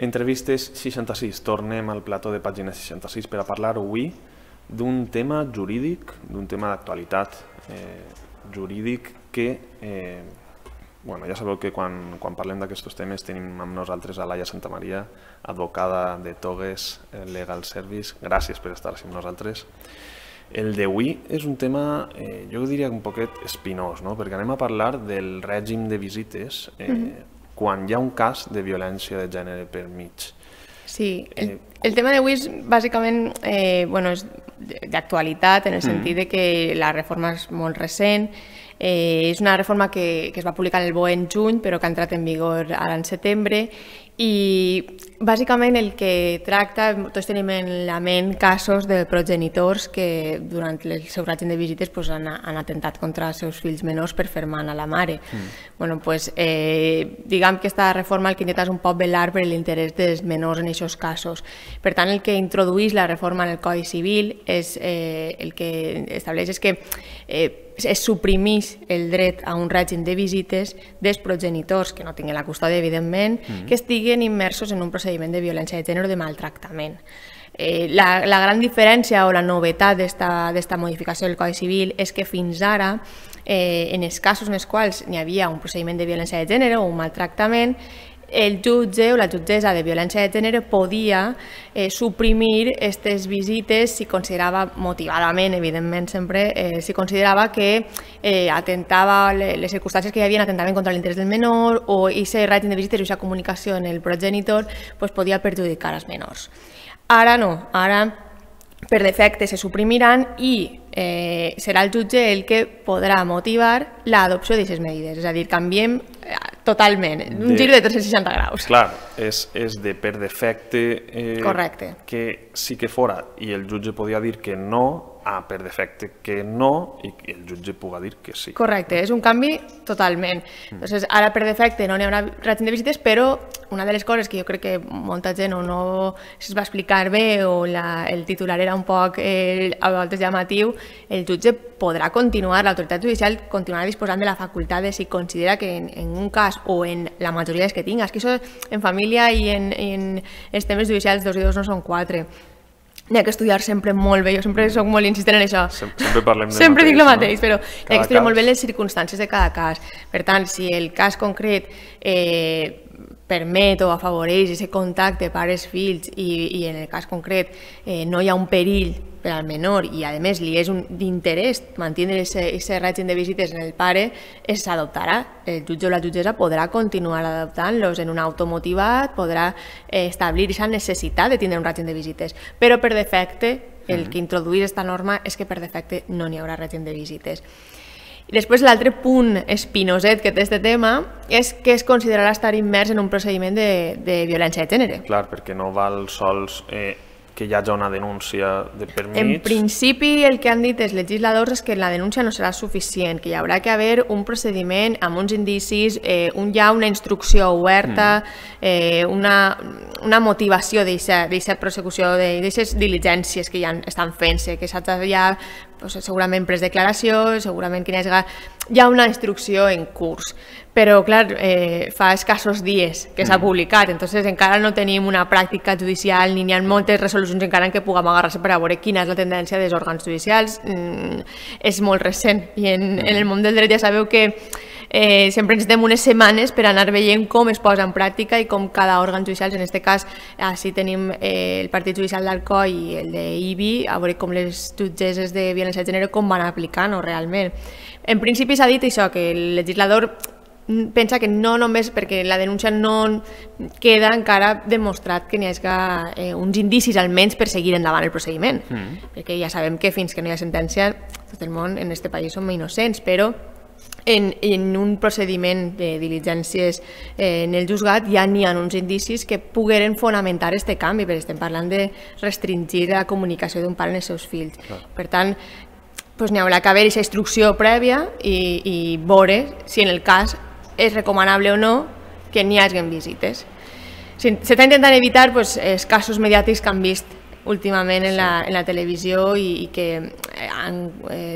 Entrevistes 66. Tornem al plató de pàgina 66 per a parlar avui d'un tema jurídic, d'un tema d'actualitat jurídic que, ja sabeu que quan parlem d'aquests temes tenim amb nosaltres a Laia Santamaria, advocada de Togues Legal Service. Gràcies per estar amb nosaltres. El d'avui és un tema, jo diria un poquet espinós, perquè anem a parlar del règim de visites quan hi ha un cas de violència de gènere per mig. Sí, el tema d'avui és bàsicament d'actualitat, en el sentit que la reforma és molt recent. És una reforma que es va publicar en el BOE en juny, però que ha entrat en vigor ara en setembre. I bàsicament el que tracta, tots tenim en la ment casos de progenitors que durant el seu règim de visites han atentat contra els seus fills menors per fer mal a la mare. Diguem que aquesta reforma el que intenta és un poc velar per l'interès dels menors en aquests casos. Per tant, el que introdueix la reforma en el Codi Civil el que estableix és que es suprimeix el dret a un règim de visites dels progenitors que no tinguin la custòdia, evidentment, que estiguen immersos en un procediment de violència de gènere o de maltractament. La gran diferència o la novetat d'esta modificació del Codi Civil és que fins ara, en els casos en els quals hi havia un procediment de violència de gènere o un maltractament, el jutge o la jutgessa de violència de gènere podia suprimir aquestes visites si considerava, motivadament, evidentment sempre, si considerava que atentava, les circumstàncies que hi havia atentaven contra l'interès del menor o aquest règim de visites o aquesta comunicació en el progenitor podia perjudicar els menors. Ara no, ara per defecte se suprimiran i serà el jutge el que podrà motivar l'adopció d'aquestes medides. És a dir, canviem totalment, un giro de 360 graus. Clar, és de per defecte que sí que fora i el jutge podia dir que no, a per defecte que no i el jutge puga dir que sí. Correcte, és un canvi totalment. Ara per defecte no n'hi haurà règim de visites, però una de les coses que jo crec que molta gent o no es va explicar bé o el titular era un poc a vegades llamatiu, el jutge podrà continuar, l'autoritat judicial continuarà disposant de la facultat de si considera que en un cas o en la majoria dels que tingues, que això en família i en els temes judicials 2 i 2 no són 4. N'hi ha que estudiar sempre molt bé, jo sempre soc molt insistent en això. Sempre parlem del mateix. Sempre dic el mateix, però n'hi ha que estudiar molt bé les circumstàncies de cada cas. Per tant, si el cas concret permet o afavoreix aquest contacte pares-fills i en el cas concret no hi ha un perill per al menor i a més li és d'interès mantenir aquest règim de visites en el pare, s'adoptarà. El jutge o la jutgessa podrà continuar adoptant-los en un automotivat, podrà establir aquesta necessitat de tindre un règim de visites. Però per defecte, el que introdueix aquesta norma és que per defecte no n'hi haurà règim de visites. I després l'altre punt espinoset que té aquest tema és que es considerarà estar immers en un procediment de violència de gènere. Clar, perquè no val sols que hi hagi una denúncia de per mig. En principi el que han dit els legisladors és que la denúncia no serà suficient, que hi haurà que haver un procediment amb uns indicis, ja una instrucció oberta, una motivació d'aquesta persecució, d'aquestes diligències que ja estan fent-se, que s'ha ja segurament pres declaració, segurament que hi ha una instrucció en curs. Però, clar, fa escassos dies que s'ha publicat, entonces encara no tenim una pràctica judicial ni hi ha moltes resolucions encara en què puguem agarrar-se per a veure quina és la tendència dels òrgans judicials. És molt recent i en el món del dret ja sabeu que sempre necessitem unes setmanes per anar veient com es posa en pràctica i com cada òrgan judicial, en aquest cas així tenim el Partit Judicial d'Alcoi i el d'IBI, a veure com les jutgesses de violència de gènere com van aplicant-ho realment. En principi s'ha dit això, que el legislador pensa que no només perquè la denúncia no queda encara demostrat que n'hi hagi uns indicis almenys per seguir endavant el procediment, perquè ja sabem que fins que no hi ha sentència tot el món en aquest país som innocents, però en un procediment de diligències en el juzgat ja n'hi ha uns indicis que pogueren fonamentar aquest canvi, perquè estem parlant de restringir la comunicació d'un pare amb els seus fills. Per tant, n'hi haurà que haver aquesta instrucció prèvia i veure si en el cas és recomanable o no que n'hi hagi visites. S'està intentant evitar els casos mediàtics que han vist últimament en la televisió i que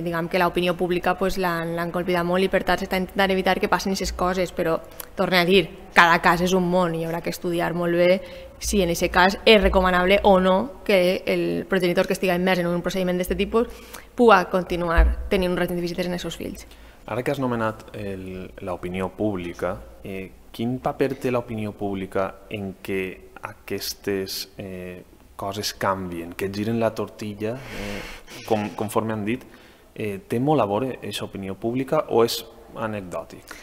diguem que l'opinió pública l'han colpidat molt i per tant s'està intentant evitar que passin aquestes coses, però torno a dir, cada cas és un món i hi haurà que estudiar molt bé si en aquest cas és recomanable o no que el progenitor que estigui immers en un procediment d'aquest tipus pugui continuar tenint un règim de visites en els seus fills. Ara que has nomenat l'opinió pública, quin paper té l'opinió pública en què aquestes coses canvien, que giren la tortilla, conforme han dit? Té molt a veure aquesta opinió pública o és anecdòtic?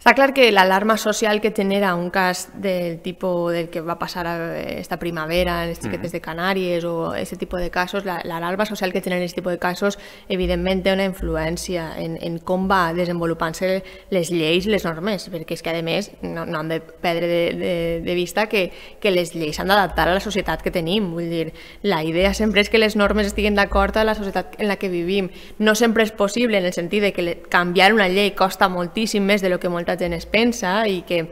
Està clar que l'alarma social que genera un cas del tipus del que va passar esta primavera en les xiquetes de Canàries o aquest tipus de casos, l'alarma social que genera aquest tipus de casos evidentment té una influència en com va desenvolupant-se les lleis i les normes, perquè és que a més no hem de perdre de vista que les lleis s'han d'adaptar a la societat que tenim. Vull dir, la idea sempre és que les normes estiguin d'acord amb la societat en la que vivim. No sempre és possible en el sentit de que canviar una llei costa moltíssim més de lo que molta gent es pensa i que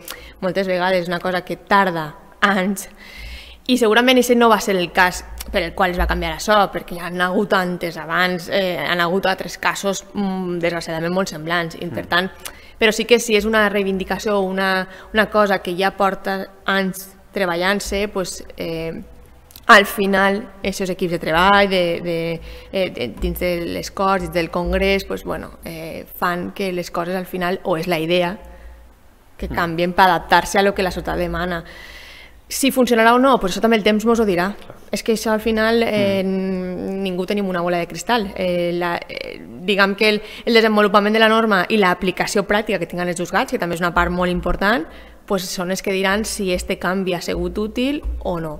moltes vegades és una cosa que tarda anys i segurament aquest no va ser el cas per el qual es va canviar això, perquè hi ha hagut antes abans, han hagut altres casos desgraciadament molt semblants i per tant, però sí que si és una reivindicació o una cosa que ja porta anys treballant-se, al final, aquests equips de treball dins de les Corts, dins del Congrés, fan que les coses al final, o és la idea, que canvien per adaptar-se a lo que la societat demana. Si funcionarà o no, això també el temps ens ho dirà. És que això al final ningú tenim una bola de cristal. Diguem que el desenvolupament de la norma i l'aplicació pràctica que tinguen els juzgats, que també és una part molt important, són els que diran si este canvi ha sigut útil o no.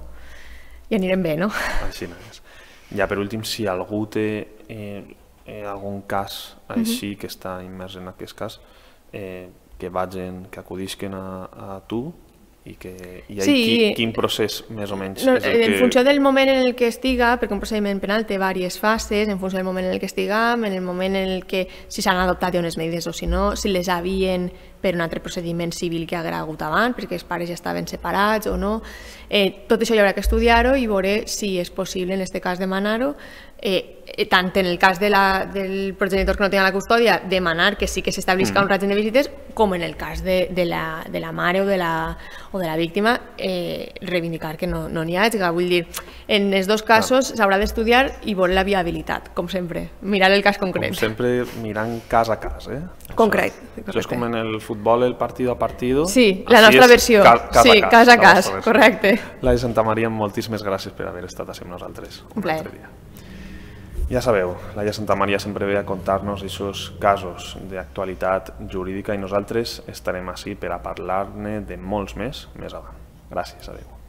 I anirem bé, no? Així no és. Ja per últim, si algú té algun cas així que està immers en aquest cas, que vagin, que acudisquen a tu i quin procés més o menys és el que... En funció del moment en el que estiga, perquè un procediment penal té diverses fases, en funció del moment en el que estiguem, en el moment en el que si s'han adoptat unes medides o si no, si les havien per un altre procediment civil que hagués hagut abans, perquè els pares ja estaven separats o no. Tot això hi haurà que estudiar-ho i veure si és possible en aquest cas demanar-ho, tant en el cas del progenitor que no tenia la custòdia, demanar que sí que s'establisca un règim de visites, com en el cas de la mare o de la víctima, reivindicar que no n'hi hagi. Vull dir, en els dos casos s'haurà d'estudiar i veure la viabilitat, com sempre, mirar el cas concret. Com sempre, mirant cas a cas, Concret. Això és com en el futbol, el partido a partido. Sí, la nostra versió. Sí, cas a cas, correcte. Laia Santamaria, moltíssimes gràcies per haver estat així amb nosaltres. Un plaer. Ja sabeu, Laia Santamaria sempre ve a contar-nos aquests casos d'actualitat jurídica i nosaltres estarem així per a parlar-ne de molts més avant. Gràcies, adeu.